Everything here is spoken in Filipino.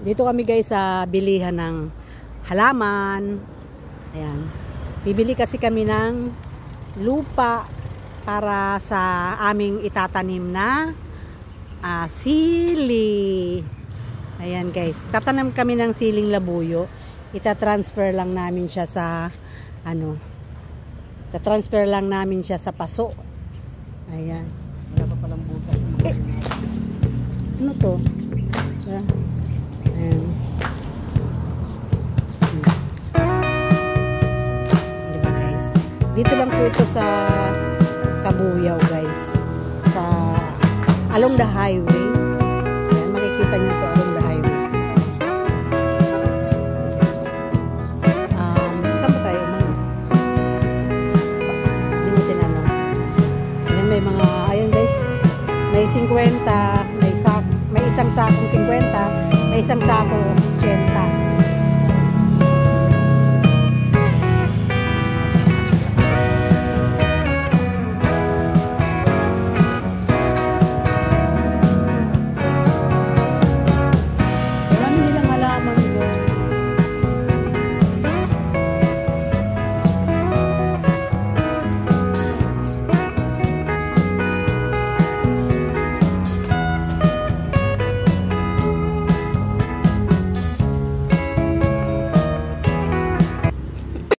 Dito kami guys sa bilihan ng halaman. Ayan. Bibili kasi kami ng lupa para sa aming itatanim na sili. Ayan guys. Tatanim kami ng siling labuyo. Ita-transfer lang namin siya sa ita-transfer lang namin siya sa paso. Ayan. Wala pa palang butas. Ano to? Ayan. Diba guys? Dito lang po ito sa Kabuyaw guys. Sa along the highway. Ayan, makikita nyo ito along the highway. Saan ba tayo? Hindi mo tinanong. Ayan, may mga, ayun guys, may 50, may isang sakong 50, may isang sakong 80.